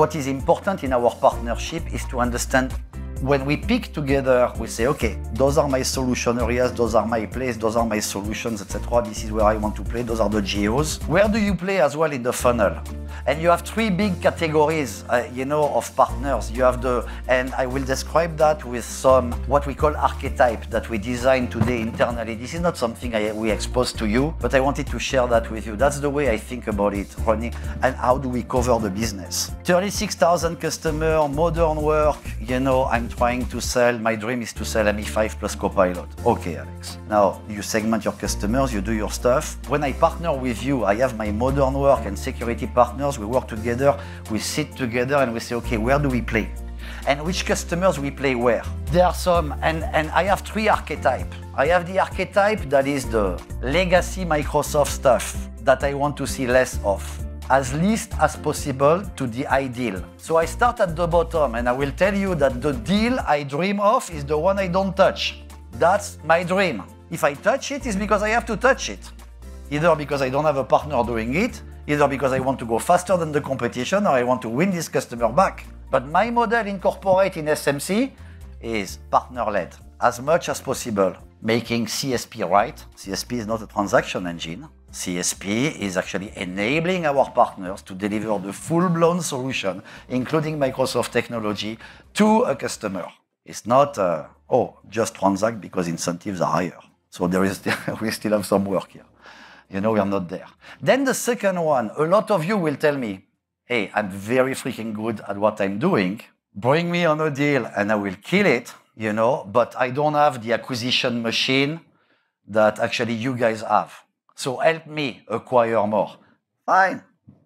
what is important in our partnership is to understand when we pick together, we say, okay, those are my solution areas, those are my plays, those are my solutions, etc. This is where I want to play, those are the geos. Where do you play as well in the funnel? And you have three big categories, of partners. You have and I will describe that with some, what we call archetype that we design today internally. This is not something we expose to you, but I wanted to share that with you. That's the way I think about it, Ronnie, and how do we cover the business. 36,000 customers, modern work, I'm trying to sell, my dream is to sell ME5 plus Copilot. Okay, Alex. Now, you segment your customers, you do your stuff. When I partner with you, I have my modern work and security partners, we work together, we sit together and we say, okay, where do we play? And which customers we play where? There are some, and I have three archetypes. I have the archetype that is the legacy Microsoft stuff that I want to see less of, as least as possible to the ideal. So I start at the bottom and I will tell you that the deal I dream of is the one I don't touch. That's my dream. If I touch it, it's because I have to touch it. Either because I don't have a partner doing it, either because I want to go faster than the competition, or I want to win this customer back. But my model in corporate in SMC is partner-led, as much as possible, making CSP right. CSP is not a transaction engine. CSP is actually enabling our partners to deliver the full-blown solution, including Microsoft technology, to a customer. It's not, just transact because incentives are higher. So we still have some work here. We are not there. Then the second one, a lot of you will tell me, hey, I'm very freaking good at what I'm doing. Bring me on a deal and I will kill it, but I don't have the acquisition machine that actually you guys have. So help me acquire more. Fine,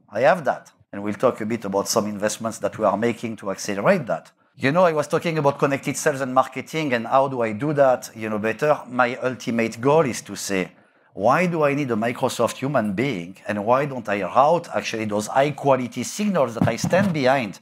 I have that. And we'll talk a bit about some investments that we are making to accelerate that. I was talking about connected sales and marketing and how do I do that, better. My ultimate goal is to say, why do I need a Microsoft human being? And why don't I route actually those high quality signals that I stand behind?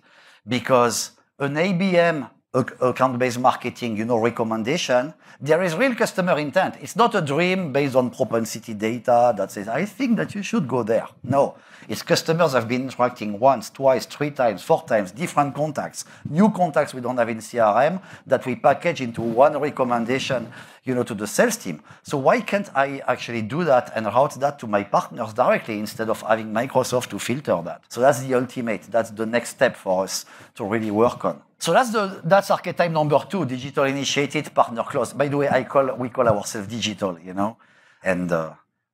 Because an ABM, account-based marketing, recommendation, there is real customer intent. It's not a dream based on propensity data that says, I think that you should go there. No, it's customers have been interacting once, twice, 3 times, 4 times, different contacts, new contacts we don't have in CRM that we package into one recommendation, to the sales team. So why can't I actually do that and route that to my partners directly instead of having Microsoft to filter that? So that's the ultimate, that's the next step for us to really work on. So that's archetype number 2, digital initiated, partner close. By the way, we call ourselves digital, and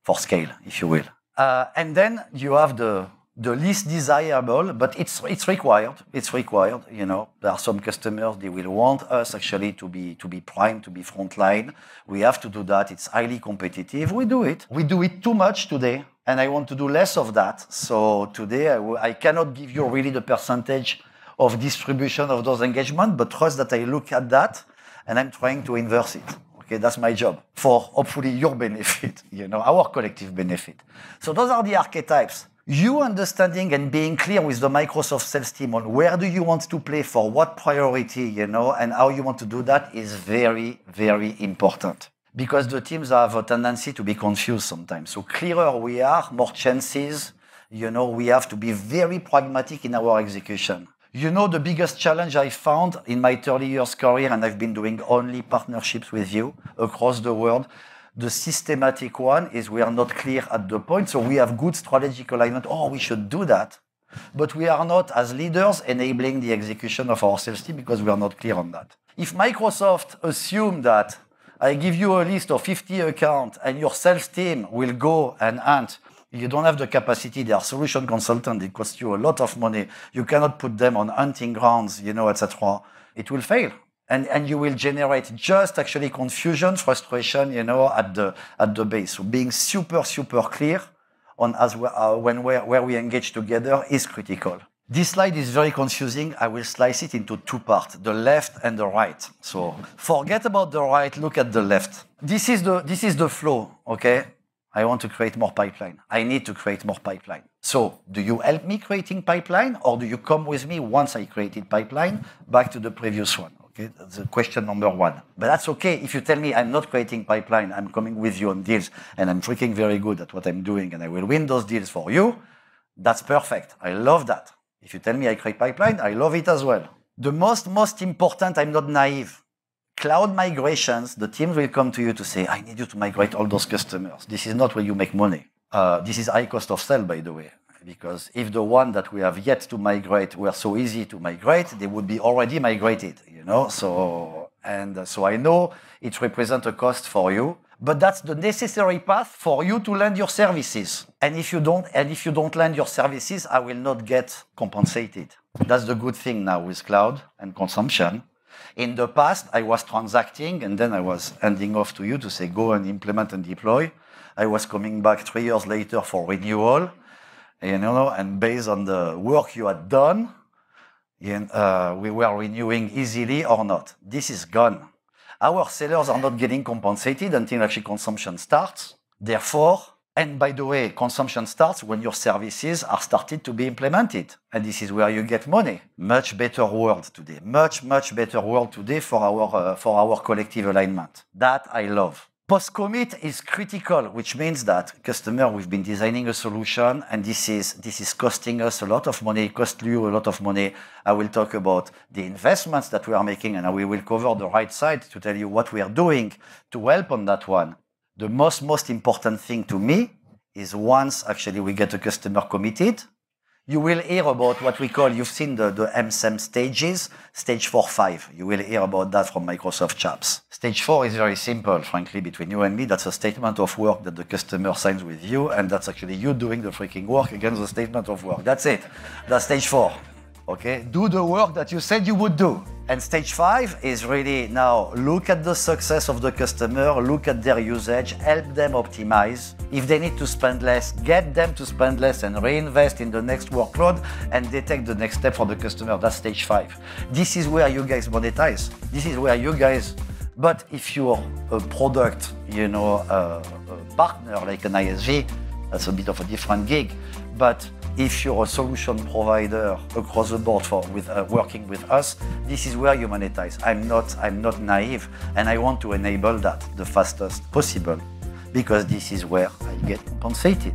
for scale, if you will. And then you have the least desirable, but it's required. It's required. There are some customers, they will want us actually to be prime, to be frontline. We have to do that. It's highly competitive. We do it. We do it too much today, and I want to do less of that. So today I cannot give you really the percentage of distribution of those engagements, but trust that I look at that and I'm trying to inverse it. Okay, that's my job for hopefully your benefit, our collective benefit. So those are the archetypes. You understanding and being clear with the Microsoft sales team on where do you want to play for what priority, and how you want to do that is very, very important. Because the teams have a tendency to be confused sometimes. So clearer we are, more chances, we have to be very pragmatic in our execution. The biggest challenge I found in my 30 years career, and I've been doing only partnerships with you across the world, the systematic one is we are not clear at the point. So we have good strategic alignment. Oh, we should do that. But we are not, as leaders, enabling the execution of our sales team because we are not clear on that. If Microsoft assume that I give you a list of 50 accounts and your sales team will go and hunt, you don't have the capacity. They are solution consultants. It costs you a lot of money. You cannot put them on hunting grounds, etc. It will fail. And you will generate just actually confusion, frustration, at the base. So being super, super clear on where we engage together is critical. This slide is very confusing. I will slice it into 2 parts, the left and the right. So forget about the right, look at the left. This is the flow, okay? I want to create more pipeline. I need to create more pipeline. So do you help me creating pipeline, or do you come with me once I created pipeline back to the previous one? Okay, that's question number 1. But that's okay if you tell me I'm not creating pipeline, I'm coming with you on deals, and I'm freaking very good at what I'm doing, and I will win those deals for you. That's perfect. I love that. If you tell me I create pipeline, I love it as well. The most important, I'm not naive. Cloud migrations, the teams will come to you to say, I need you to migrate all those customers. This is not where you make money. This is high cost of sale, by the way, because if the one that we have yet to migrate were so easy to migrate, they would be already migrated, you know? So I know it represents a cost for you, but that's the necessary path for you to land your services. And if you don't land your services, I will not get compensated. That's the good thing now with cloud and consumption. In the past, I was transacting and then I was handing off to you to say, go and implement and deploy. I was coming back 3 years later for renewal, you know, and based on the work you had done, we were renewing easily or not. This is gone. Our sellers are not getting compensated until actually consumption starts. Therefore, and by the way, consumption starts when your services are started to be implemented. And this is where you get money. Much better world today. Much better world today for our collective alignment. That I love. Post-commit is critical, which means that customer, we've been designing a solution and this is costing us a lot of money, cost you a lot of money. I will talk about the investments that we are making and we will cover the right side to tell you what we are doing to help on that one. The most important thing to me is once actually we get a customer committed, you will hear about what we call, you've seen the SMC stages, stage 4, 5. You will hear about that from Microsoft chaps. Stage 4 is very simple, frankly, between you and me. That's a statement of work that the customer signs with you, and that's actually you doing the freaking work against the statement of work. That's it. That's stage 4. Okay, do the work that you said you would do. And stage 5 is really now look at the success of the customer, look at their usage, help them optimize. If they need to spend less, get them to spend less and reinvest in the next workload, and they take the next step for the customer. That's stage 5. This is where you guys monetize. This is where you guys, but if you're a product, you know, a partner like an ISV, that's a bit of a different gig. But if you're a solution provider across the board working with us, this is where you monetize. I'm not naive, and I want to enable that the fastest possible, because this is where I get compensated.